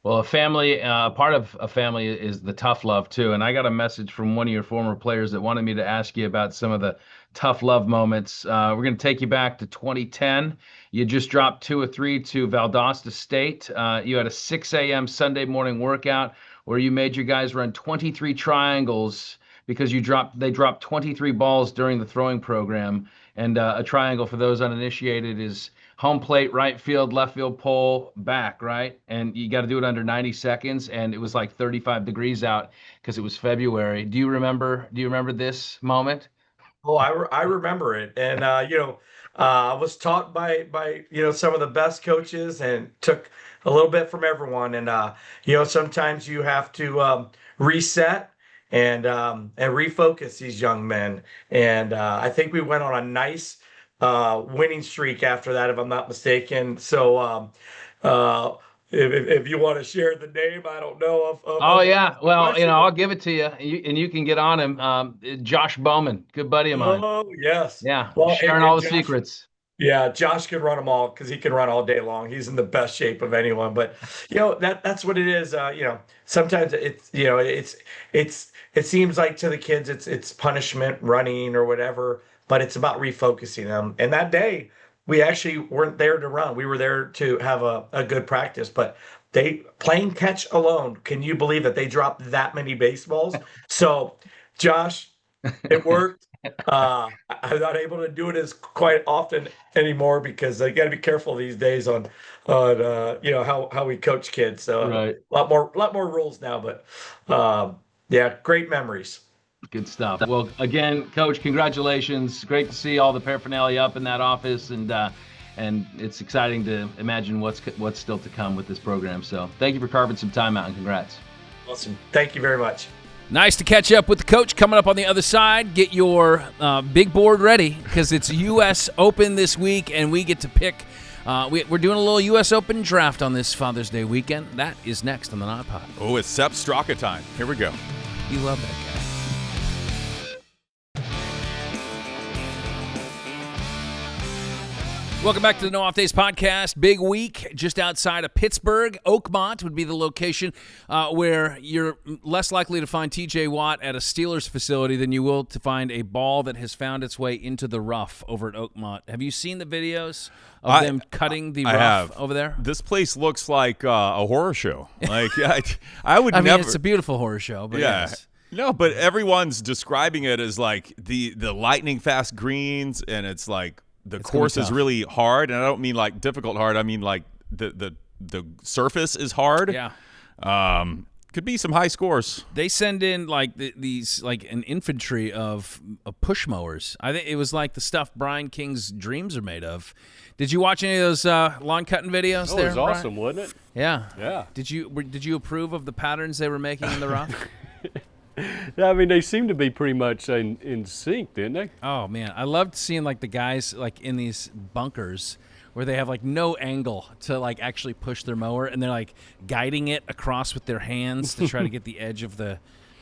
Well, part of a family is the tough love too. And I got a message from one of your former players that wanted me to ask you about some of the tough love moments. We're going to take you back to 2010. You just dropped 2 or 3 to Valdosta State. You had a 6 a.m. Sunday morning workout where you made your guys run 23 triangles because they dropped 23 balls during the throwing program. And a triangle, for those uninitiated, is home plate, right field, left field pole, back, right? And you got to do it under 90 seconds. And it was like 35 degrees out because it was February. Do you remember this moment? Oh, I remember it. And I was taught by some of the best coaches, and took a little bit from everyone. And sometimes you have to reset and refocus these young men. And I think we went on a nice winning streak after that, if I'm not mistaken. So if you want to share the name, I don't know Oh yeah, well, question. I'll give it to you, and you can get on him. Josh Bowman, good buddy of mine. Oh yes. Yeah, Well, sharing all the secrets. Yeah, Josh can run them all because he can run all day long. He's in the best shape of anyone. But that's what it is. Sometimes it seems like to the kids it's punishment running or whatever, but it's about refocusing them. And that day we actually weren't there to run. We were there to have a good practice. But they playing catch alone. Can you believe that they dropped that many baseballs? So, Josh, it worked. I'm not able to do it as quite often anymore because I got to be careful these days on how we coach kids. So Right. a lot more rules now, but yeah, great memories. Good stuff. Well, again, Coach, congratulations. Great to see all the paraphernalia up in that office, and it's exciting to imagine what's still to come with this program. So thank you for carving some time out, and congrats. Awesome. Thank you very much. Nice to catch up with the coach. Coming up on the other side, get your big board ready because it's U.S. Open this week, and we get to pick. We're doing a little U.S. Open draft on this Father's Day weekend. That is next on the Not Pod. Oh, it's Sepp Straka time. Here we go. You love that guy. Welcome back to the No Off Days podcast. Big week just outside of Pittsburgh. Oakmont would be the location where you're less likely to find TJ Watt at a Steelers facility than you will to find a ball that has found its way into the rough over at Oakmont. Have you seen the videos of them cutting the rough over there? This place looks like a horror show. Like I would I never. mean, it's a beautiful horror show, but Yeah. yes. No, but everyone's describing it as like the lightning fast greens, and it's like the course is really hard, and I don't mean like difficult hard. I mean like the surface is hard. Yeah. Could be some high scores. They send in like these like an infantry of push mowers. I think it was like the stuff Brian King's dreams are made of. Did you watch any of those lawn cutting videos? Oh, there, it was Brian? awesome, wasn't it? Yeah. Yeah. Did you approve of the patterns they were making in the rough? Yeah, I mean, they seem to be pretty much in sync, didn't they? Oh man, I loved seeing like the guys like in these bunkers where they have like no angle to like actually push their mower, and they're like guiding it across with their hands to try to get the edge of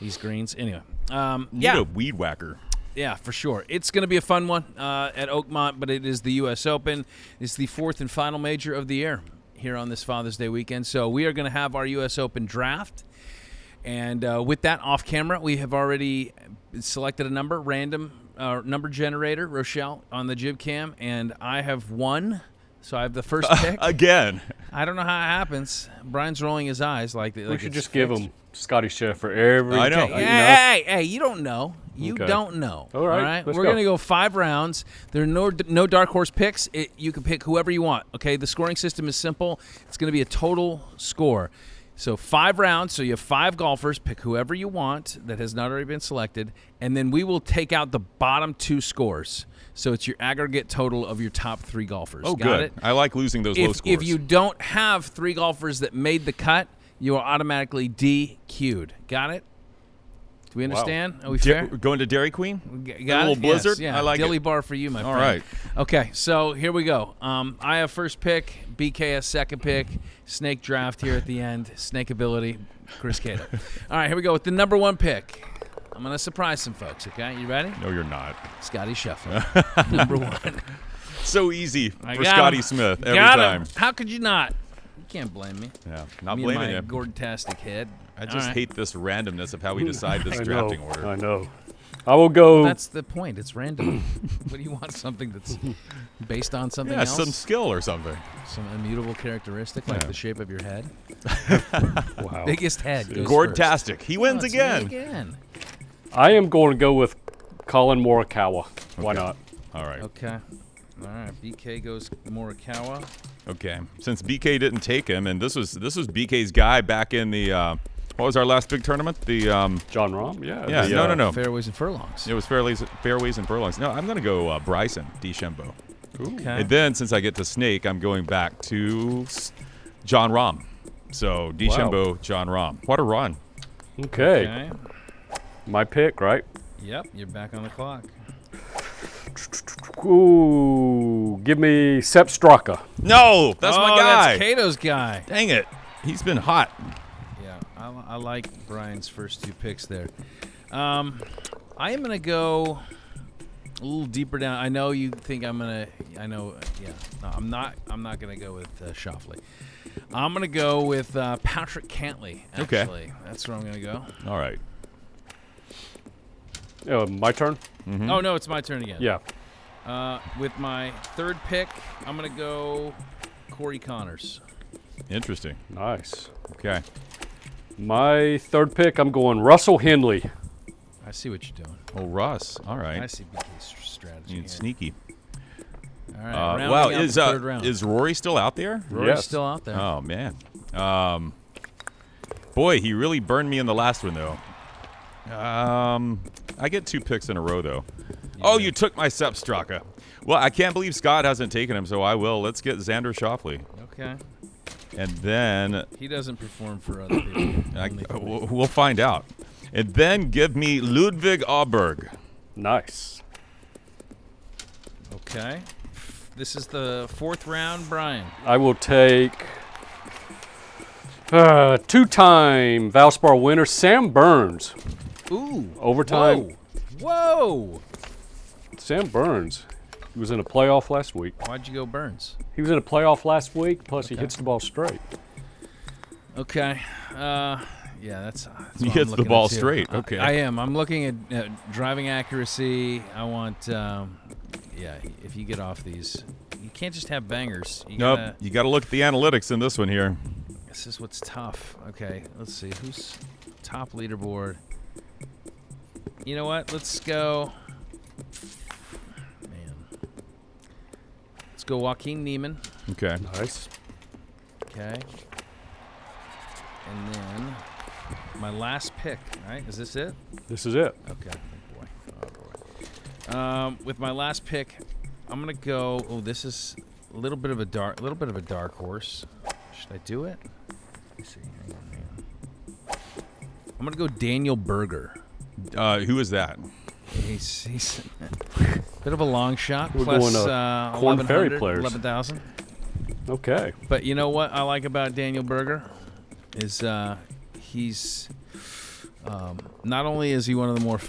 these greens. Anyway, You yeah, need a weed whacker. yeah, for sure. It's going to be a fun one at Oakmont, but it is the U.S. Open. It's the fourth and final major of the year here on this Father's Day weekend. So we are going to have our U.S. Open draft. And with that off camera, we have already selected a number, random number generator, Rochelle, on the jib cam, and I have won. So I have the first pick. Again. I don't know how it happens. Brian's rolling his eyes like We it's should just give fixed. him Scotty Scheffler every. I know. Hey, you don't know. You Okay. don't know. All right, let's We're go. going to go 5 rounds. There are no dark horse picks. You can pick whoever you want. Okay, the scoring system is simple. It's going to be a total score. So 5 rounds, so you have 5 golfers. Pick whoever you want that has not already been selected, and then we will take out the bottom 2 scores. So it's your aggregate total of your top 3 golfers. Oh, Got good. it? I like losing those low scores. If you don't have 3 golfers that made the cut, you are automatically DQ'd. Got it? Do we understand? Are we fair? Going to Dairy Queen? Got a little it? blizzard? Yes, yeah. I like Dilly it. bar for you, my All friend. right. Okay, so here we go. I have first pick. BK has second pick. Snake draft here at the end. Snake ability. Chris Cato. All right, here we go with the number 1 pick. I'm going to surprise some folks, okay? You ready? No, you're not. Scotty Scheffler. Number 1. So easy I for got Scotty him. Smith every Got time. him. How could you not? You can't blame me. Yeah, not Me blaming and my you. Gordon-tastic head. I just All right. hate this randomness of how we decide this I drafting know. order. I know. I will go. That's the point. It's random. What do you want? Something that's based on something Yeah, else? some skill or something. Some immutable characteristic, like Yeah. the shape of your head. Wow. Biggest head goes first. Gordtastic. He wins Oh, it's me again. again. I am going to go with Colin Morikawa. Why not? All right. Okay. All right. BK goes Morikawa. Okay. Since BK didn't take him, and this was BK's guy back in the what was our last big tournament? The John Rahm? Yeah. yeah, the, no. Fairways and furlongs. It was fairways and furlongs. No, I'm gonna go Bryson DeChambeau. Okay. And then since I get to Snake, I'm going back to John Rahm. So DeChambeau, John Rahm. What a run! Okay. Okay. My pick, right? Yep. You're back on the clock. Ooh, give me Sepp Straka. No, that's my guy. That's Cato's guy. Dang it, he's been hot. Yeah, I like Brian's first 2 picks there. I am going to go a little deeper down. I know you think I'm going to, I know, yeah. No, I'm not going to go with Schauffele. I'm going to go with Patrick Cantlay, Okay. actually. That's where I'm going to go. All right. My turn? Oh, no, it's my turn again. Yeah. With my 3rd pick, I'm going to go Corey Connors. Interesting. Nice. Okay. My third pick, I'm going Russell Henley. I see what you're doing. Oh, Russ. All right. I see BK's strategy. You're sneaky. All right. rounding Wow. out the third round. Is Rory still out there? Rory's Yes. still out there. Oh, man. Boy, he really burned me in the last one, though. I get 2 picks in a row, though. Oh, you took my Sepstraka. Well, I can't believe Scott hasn't taken him, so I will. Let's get Xander Schauffele. Okay. And then He doesn't perform for other people. Only for me. we'll find out. And then give me Ludwig Auberg. Nice. Okay. This is the 4th round, Brian. I will take 2-time Valspar winner Sam Burns. Ooh. Overtime. Whoa. Sam Burns. He was in a playoff last week. Why'd you go Burns? He was in a playoff last week, plus he hits the ball straight. Okay. Yeah, that's He what hits I'm the looking ball at, too. straight. Okay. I am. I'm looking at driving accuracy. I want, if you get off these, you can't just have bangers. You Nope. gotta, You got to look at the analytics in this one here. This is what's tough. Okay, let's see. Who's top leaderboard? You know what? Let's go. Man. Let's go Joaquin Neiman. Okay. Nice. Okay. And then my last pick, right? Is this it? This is it. Okay. Oh boy. With my last pick, I'm gonna go. Oh, this is a little bit of a dark horse. Should I do it? Let me see. Hang on. I'm gonna go Daniel Berger. Who is that? He's a bit of a long shot. We're Plus, going Corn Ferry 1100, players. 11,000. Okay. But you know what I like about Daniel Berger is he's not only is he one of the more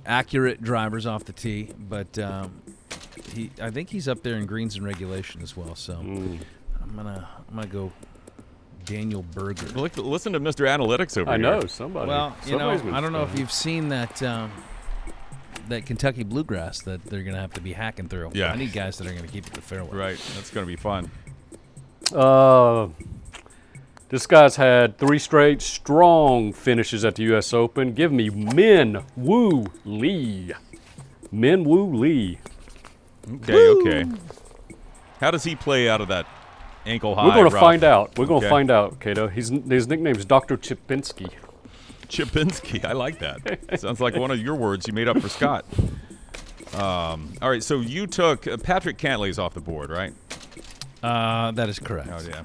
accurate drivers off the tee, but I think he's up there in greens and regulation as well. So I'm gonna go Daniel Berger. Listen to Mr. Analytics over I here. know somebody. Well, somebody's been I don't know if studying. you've seen that Kentucky bluegrass that they're gonna have to be hacking through. Yeah. I need guys that are gonna keep it the fairway. Right. That's going to be fun. This guy's had 3 straight strong finishes at the U.S. Open. Give me Min Woo Lee. Min Woo Lee. Okay. How does he play out of that ankle high? We're going to rough? find out. We're going to Okay. find out, Cato. His nickname is Dr. Chipinski. Chipinski. I like that. Sounds like one of your words you made up for Scott. All right, so you took Patrick Cantley's off the board, right? That is correct. Oh, yeah.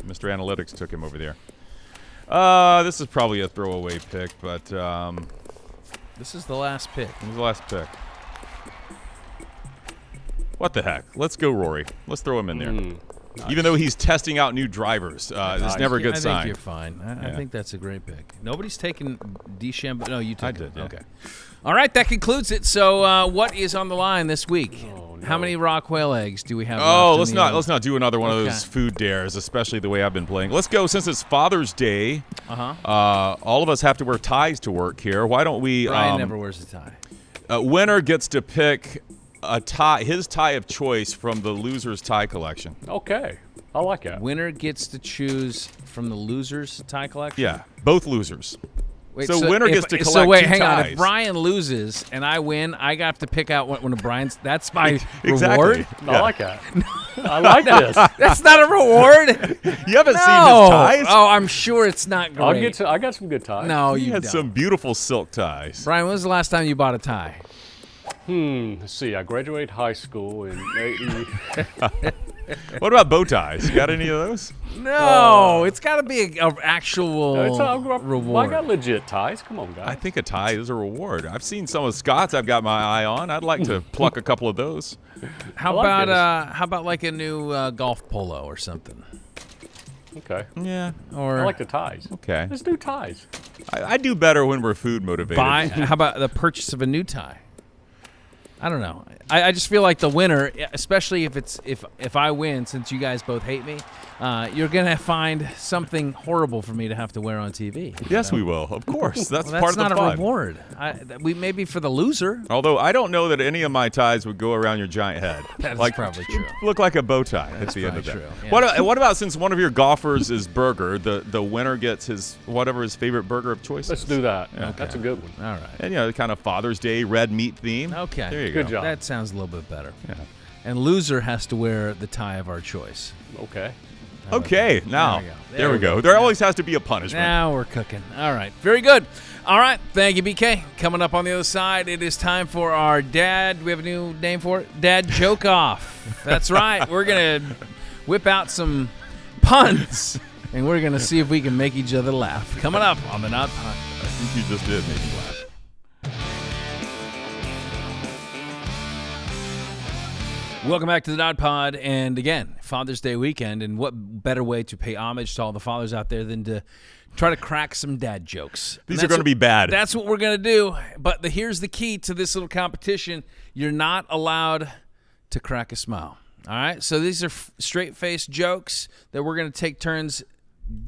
Mr. Analytics took him over there. This is probably a throwaway pick, but This is the last pick. who's the last pick? What the heck? Let's go, Rory. Let's throw him in there. Even though he's testing out new drivers, it's never a good I sign. think you're fine. I think that's a great pick. Nobody's taken DeChambeau. No, you took I it. did, yeah. Okay. All right, that concludes it. So, what is on the line this week? How many raw quail eggs do we have? Oh, left in let's not do another one of those Okay. food dares, especially the way I've been playing. Let's go since it's Father's Day. Uh-huh. All of us have to wear ties to work here. Why don't we? Brian never wears a tie. Winner gets to pick a tie, his tie of choice from the loser's tie collection. Okay. I like that. Winner gets to choose from the losers tie collection. Yeah, both losers. Wait, So winner gets to So collect wait, 2 hang on. ties. If Brian loses and I win, I got to pick out one of Brian's. That's my Exactly. reward. I like that. I like this. That's not a reward. You haven't No. seen his ties? Oh, I'm sure it's not great. I got some good ties. No, He you had don't. some beautiful silk ties. Brian, when was the last time you bought a tie? Let's see. I graduated high school in 80. What about bow ties? You got any of those? No, it's got to be a actual I reward. got legit ties. Come on, guys. I think a tie is a reward. I've seen some of Scott's I've got my eye on. I'd like to pluck a couple of those. How like about like a new golf polo or something? Okay. Yeah. Or I like the ties. Okay. Let's do ties. I do better when we're food motivated. how about the purchase of a new tie? I don't know. I just feel like the winner, especially if I win, since you guys both hate me, you're going to find something horrible for me to have to wear on TV. Yes, we will. Of course. That's part of the not fun. a reward. We maybe for the loser. Although I don't know that any of my ties would go around your giant head. That's like, probably true. Look like a bow tie at the end of that. True, yeah. What about since one of your golfers is burger, the winner gets his favorite burger of choice? Let's do that. Yeah. That's a good one. All right. And kind of Father's Day red meat theme. Okay. There you Good go. job. That sounds a little bit better. Yeah. And loser has to wear the tie of our choice. Okay. Okay, now there we go. There always has to be a punishment. Now we're cooking. All right. Very good. All right. Thank you, BK. Coming up on the other side, it is time for our dad. Do we have a new name for it? Dad Joke Off. That's right. We're going to whip out some puns, and we're going to see if we can make each other laugh. Coming up on the Not Pod. I think you just did make me laugh. Welcome back to the Nod Pod, and again, Father's Day weekend, and what better way to pay homage to all the fathers out there than to try to crack some dad jokes. These are going to be bad. That's what we're going to do, but here's the key to this little competition. You're not allowed to crack a smile, all right? So these are straight-faced jokes that we're going to take turns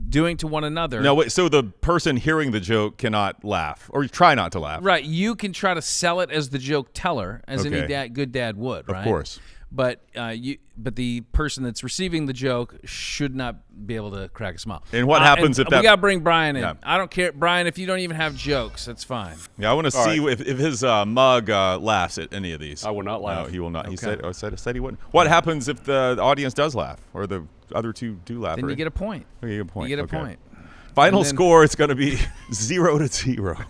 doing to one another. No, wait, so the person hearing the joke cannot laugh, or try not to laugh. Right, you can try to sell it as the joke teller, as Okay. any good dad would, right? Of course. But the person that's receiving the joke should not be able to crack a smile. And what happens if that? We got to bring Brian in. Yeah. I don't care, Brian, if you don't even have jokes, that's fine. Yeah, I want to see if his mug laughs at any of these. I will not laugh. No, he will not. He Okay. said he wouldn't. What happens if the audience does laugh, or the other two do laugh? Then you get a point. Okay, you get a point. You get a Okay. point. Final And then- score is going to be 0-0.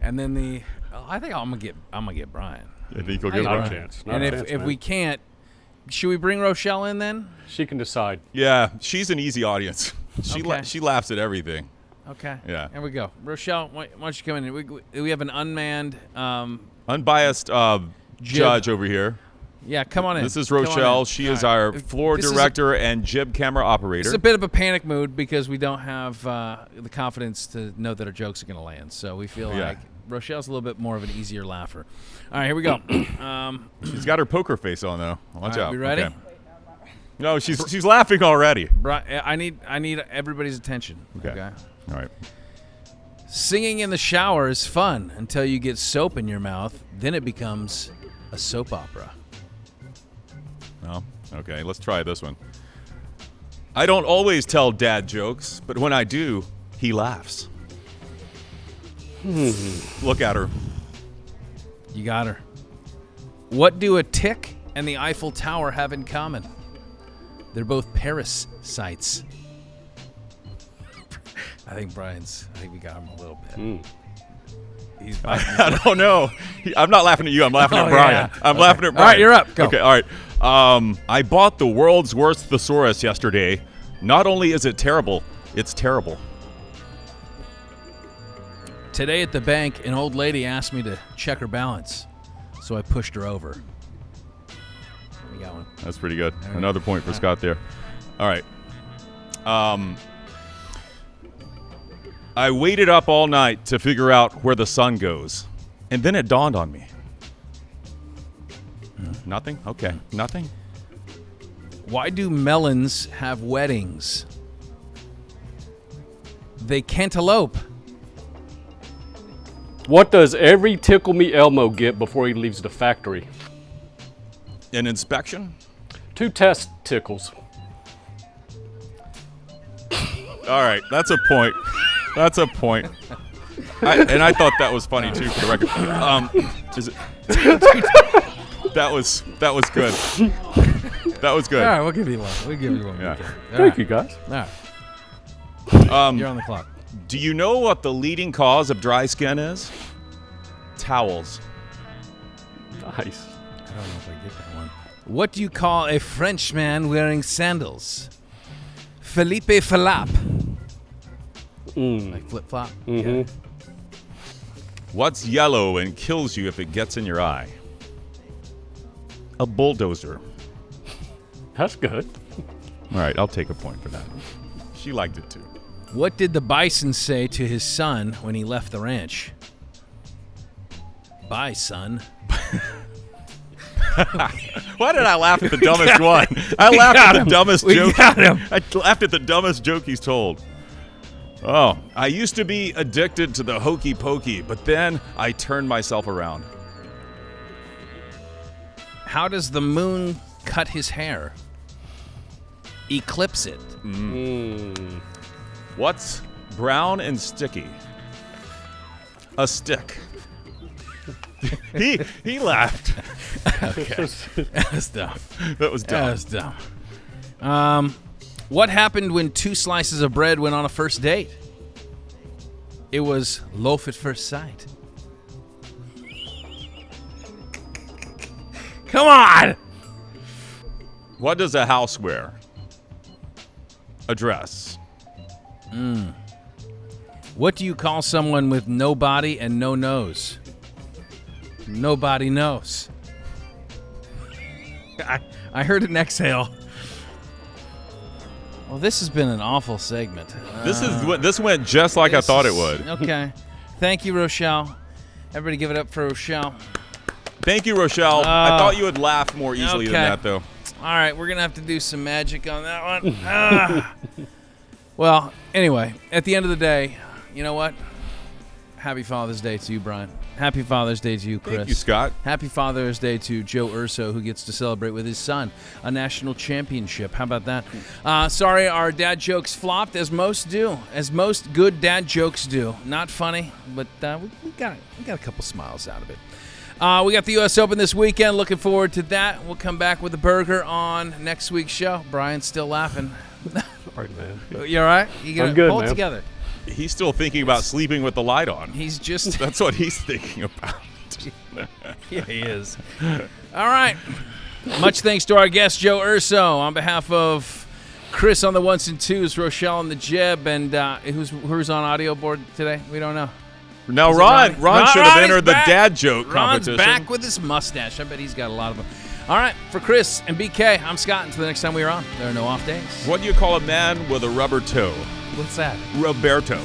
And then I think I'm gonna get Brian. I think you'll Hey, get Not a one. chance. Not And a if chance, if man. we can't, should we bring Rochelle in then? She can decide. Yeah, she's an easy audience. Okay. She laughs at everything. Okay. Yeah. Here we go. Rochelle, why don't you come in? We have an unmanned. Unbiased judge over here. Yeah, come on in. This is Come on Rochelle. in. She All is right. our floor This is director and jib camera operator. It's a bit of a panic mood because we don't have the confidence to know that our jokes are going to land. So we feel Yeah. like Rochelle's a little bit more of an easier laugher. All right, here we go. She's got her poker face on though. Watch All right, out. we ready? Okay. No, she's laughing already. I need everybody's attention. Okay. All right. Singing in the shower is fun until you get soap in your mouth. Then it becomes a soap opera. Well, okay, let's try this one. I don't always tell dad jokes, but when I do, he laughs. Look at her. You got her. What do a tick and the Eiffel Tower have in common? They're both Paris sites. I think we got him a little bit. He's I don't know. I'm not laughing at you. I'm laughing at Oh, Brian. yeah. I'm laughing at Brian. All right, you're up. Go. Okay, all right. I bought the world's worst thesaurus yesterday. Not only is it terrible, it's terrible. Today at the bank, an old lady asked me to check her balance, so I pushed her over. We got one. That's pretty good. Another point for Scott there. All right. I waited up all night to figure out where the sun goes, and then it dawned on me. Nothing? Okay. Nothing? Why do melons have weddings? They cantaloupe. What does every Tickle Me Elmo get before he leaves the factory? An inspection? 2 test tickles. All right. That's a point. That's a point. I thought that was funny, too, for the record. That was good. That was good. All right, we'll give you one. We'll give you one. Yeah. Thank you, guys. All right, you're on the clock. Do you know what the leading cause of dry skin is? Towels. Nice. I don't know if I get that one. What do you call a Frenchman wearing sandals? Felipe Falap. Like flip-flop? Mm-hmm. What's yellow and kills you if it gets in your eye? A bulldozer. That's good. All right, I'll take a point for that. She liked it too. What did the bison say to his son when he left the ranch? Bye, son. Why did I laugh at the dumbest one? I laughed at the dumbest joke. I laughed at the dumbest joke he's told. Oh, I used to be addicted to the hokey pokey, but then I turned myself around. How does the moon cut his hair? Eclipse it. What's brown and sticky? A stick. He laughed. Okay. That's dumb. That was dumb. That's dumb. What happened when 2 slices of bread went on a first date? It was loaf at first sight. Come on! What does a house wear? A dress. What do you call someone with no body and no nose? Nobody knows. I heard an exhale. Well, this has been an awful segment. This went just like I thought it would. Okay. Thank you, Rochelle. Everybody give it up for Rochelle. Thank you, Rochelle. I thought you would laugh more easily than Okay. that, though. All right, we're going to have to do some magic on that one. Well, anyway, at the end of the day, you know what? Happy Father's Day to you, Brian. Happy Father's Day to you, Chris. Thank you, Scott. Happy Father's Day to Joe Urso, who gets to celebrate with his son a national championship. How about that? Sorry, our dad jokes flopped, as most do, as most good dad jokes do. Not funny, but we got a couple smiles out of it. We got the U.S. Open this weekend. Looking forward to that. We'll come back with a burger on next week's show. Brian's still laughing. Sorry, man. You all right? You I'm good, hold man. together. He's still thinking about sleeping with the light on. He's just That's what he's thinking about. yeah, he is. All right. Much thanks to our guest, Joe Urso. On behalf of Chris on the ones and twos, Rochelle on the jib, and who's on audio board today? We don't know. Now, Is it Ron should have Ronnie's entered the back. dad joke Ron's competition. back with his mustache. I bet he's got a lot of them. All right. For Chris and BK, I'm Scott. Until the next time we are on, there are no off days. What do you call a man with a rubber toe? What's that? Roberto.